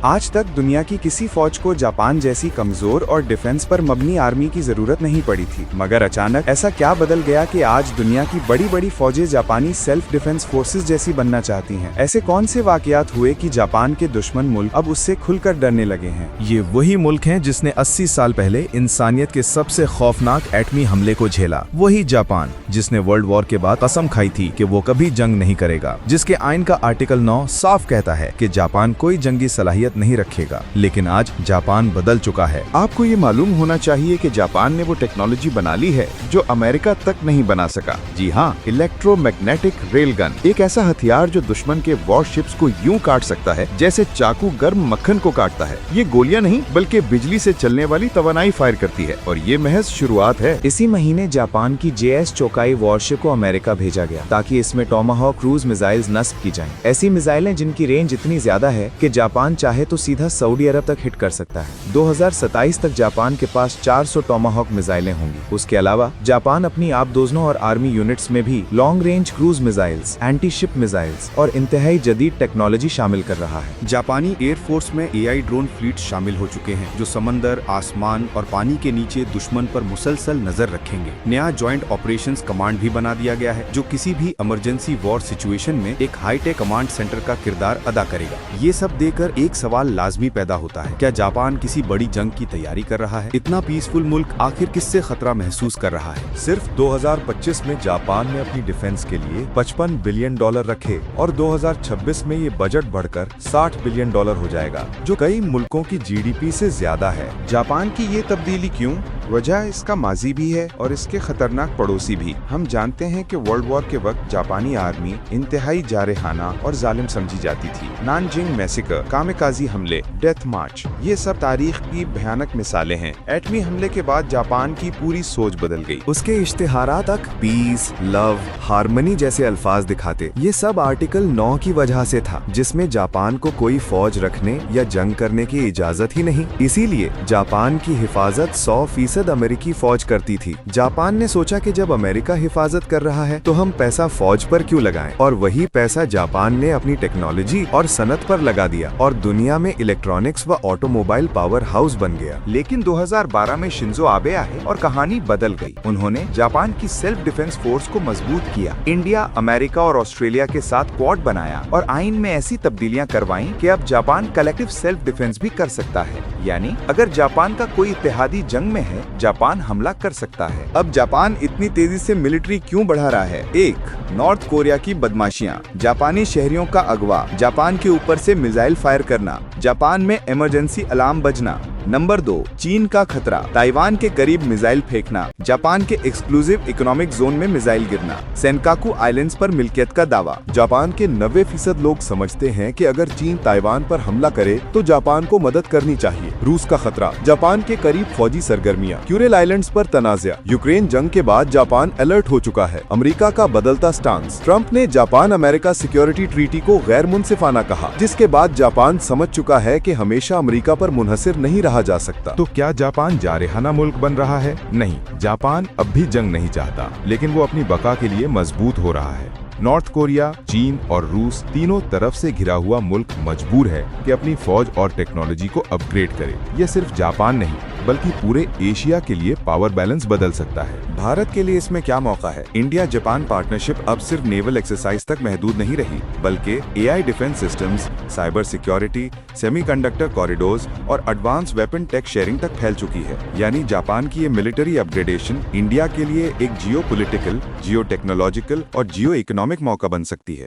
आज तक दुनिया की किसी फौज को जापान जैसी कमजोर और डिफेंस पर मबनी आर्मी की जरूरत नहीं पड़ी थी, मगर अचानक ऐसा क्या बदल गया कि आज दुनिया की बड़ी बड़ी फौजें जापानी सेल्फ डिफेंस फोर्सेस जैसी बनना चाहती हैं। ऐसे कौन से वाकयात हुए कि जापान के दुश्मन मुल्क अब उससे खुलकर डरने लगे हैं? ये वही मुल्क है जिसने 80 साल पहले इंसानियत के सबसे खौफनाक एटमी हमले को झेला। वही जापान जिसने वर्ल्ड वॉर के बाद कसम खाई थी कि वो कभी जंग नहीं करेगा, जिसके आइन का आर्टिकल 9 साफ कहता है कि जापान कोई जंगी सलाहियत नहीं रखेगा। लेकिन आज जापान बदल चुका है। आपको ये मालूम होना चाहिए कि जापान ने वो टेक्नोलॉजी बना ली है जो अमेरिका तक नहीं बना सका। जी हाँ, इलेक्ट्रोमैग्नेटिक रेलगन, एक ऐसा हथियार जो दुश्मन के वॉरशिप्स को यूं काट सकता है जैसे चाकू गर्म मक्खन को काटता है। ये गोलियां नहीं बल्कि बिजली से चलने वाली तवानाई फायर करती है, और ये महज शुरुआत है। इसी महीने जापान की JS चोकाई वॉरशिप को अमेरिका भेजा गया ताकि इसमें टोमाहॉक क्रूज मिसाइल्स नस्ब की जाएं। ऐसी मिसाइलें जिनकी रेंज इतनी ज्यादा है कि जापान चाहे तो सीधा सऊदी अरब तक हिट कर सकता है। 2027 तक जापान के पास 400 टोमाहॉक मिसाइलें होंगी। उसके अलावा जापान अपनी आबदोजनों और आर्मी यूनिट्स में भी long range cruise missiles, anti ship missiles और इंतहाई जदीद टेक्नोलॉजी शामिल कर रहा है। जापानी एयरफोर्स में AI ड्रोन फ्लीट शामिल हो चुके हैं जो समंदर, आसमान और पानी के नीचे दुश्मन पर मुसलसल नजर रखेंगे। नया जॉइंट ऑपरेशंस कमांड भी बना दिया गया है जो किसी भी इमरजेंसी वॉर सिचुएशन में एक हाईटेक कमांड सेंटर का किरदार अदा करेगा। ये सब देखकर एक सवाल लाजमी पैदा होता है, क्या जापान किसी बड़ी जंग की तैयारी कर रहा है? इतना पीसफुल मुल्क आखिर किससे खतरा महसूस कर रहा है? सिर्फ 2025 में जापान ने अपनी डिफेंस के लिए $55 बिलियन रखे और 2026 में ये बजट बढ़कर $60 बिलियन हो जाएगा, जो कई मुल्कों की GDP से ज्यादा है। जापान की ये तब्दीली क्यों? वजह इसका माजी भी है और इसके खतरनाक पड़ोसी भी। हम जानते हैं कि वर्ल्ड वॉर के वक्त जापानी आर्मी इंतहाई जारहाना और जालिम समझी जाती थी। नानजिंग मैसेकर, कामिकाजी हमले, डेथ मार्च, ये सब तारीख की भयानक मिसालें हैं। एटमी हमले के बाद जापान की पूरी सोच बदल गई। उसके इश्तिहारात तक पीस, लव, हार्मनी जैसे अल्फाज दिखाते। ये सब आर्टिकल 9 की वजह से था, जिसमें जापान को कोई फौज रखने या जंग करने की इजाजत ही नहीं। इसीलिए जापान की हिफाजत 100% अमेरिकी फौज करती थी। जापान ने सोचा कि जब अमेरिका हिफाजत कर रहा है तो हम पैसा फौज पर क्यों लगाएं? और वही पैसा जापान ने अपनी टेक्नोलॉजी और सनत पर लगा दिया और दुनिया में इलेक्ट्रॉनिक्स व ऑटोमोबाइल पावर हाउस बन गया। लेकिन 2012 में शिंजो आबे आए और कहानी बदल गई। उन्होंने जापान की सेल्फ डिफेंस फोर्स को मजबूत किया। इंडिया, अमेरिका और ऑस्ट्रेलिया के साथ क्वाड बनाया और आइन में ऐसी तब्दीलियां करवाई कि अब जापान कलेक्टिव सेल्फ डिफेंस भी कर सकता है। यानी अगर जापान का कोई इत्तेहादी जंग में है, जापान हमला कर सकता है। अब जापान इतनी तेजी से मिलिट्री क्यों बढ़ा रहा है? 1. नॉर्थ कोरिया की बदमाशियां, जापानी शहरियों का अगवा, जापान के ऊपर से मिसाइल फायर करना, जापान में इमरजेंसी अलार्म बजना। नंबर 2. चीन का खतरा, ताइवान के करीब मिसाइल फेंकना, जापान के एक्सक्लूसिव इकोनॉमिक जोन में मिसाइल गिरना, सेनकाकू आइलैंड्स पर मिल्कियत का दावा। जापान के 90% लोग समझते हैं कि अगर चीन ताइवान पर हमला करे तो जापान को मदद करनी चाहिए। रूस का खतरा, जापान के करीब फौजी सरगर्मियां, क्यूरेल आइलैंड्स पर तनाज़ा। यूक्रेन जंग के बाद जापान अलर्ट हो चुका है। अमेरिका का बदलता स्टांस, ट्रंप ने जापान अमेरिका सिक्योरिटी ट्रीटी को गैर मुनसिफाना कहा, जिसके बाद जापान समझ चुका है कि हमेशा अमेरिका पर मुनहसिर नहीं रहा जा सकता। तो क्या जापान जारहाना मुल्क बन रहा है? नहीं, जापान अब भी जंग नहीं चाहता, लेकिन वो अपनी बका के लिए मजबूत हो रहा है। नॉर्थ कोरिया, चीन और रूस तीनों तरफ से घिरा हुआ मुल्क मजबूर है कि अपनी फौज और टेक्नोलॉजी को अपग्रेड करे। ये सिर्फ जापान नहीं बल्कि पूरे एशिया के लिए पावर बैलेंस बदल सकता है। भारत के लिए इसमें क्या मौका है? इंडिया जापान पार्टनरशिप अब सिर्फ नेवल एक्सरसाइज तक महदूद नहीं रही, बल्कि AI defence systems, cyber security, semiconductor corridors और एडवांस वेपन टेक शेयरिंग तक फैल चुकी है। यानी जापान की ये मिलिट्री अपग्रेडेशन इंडिया के लिए एक जियो पॉलिटिकल, जियो टेक्नोलॉजिकल और जियो इकोनॉमिक मौका बन सकती है।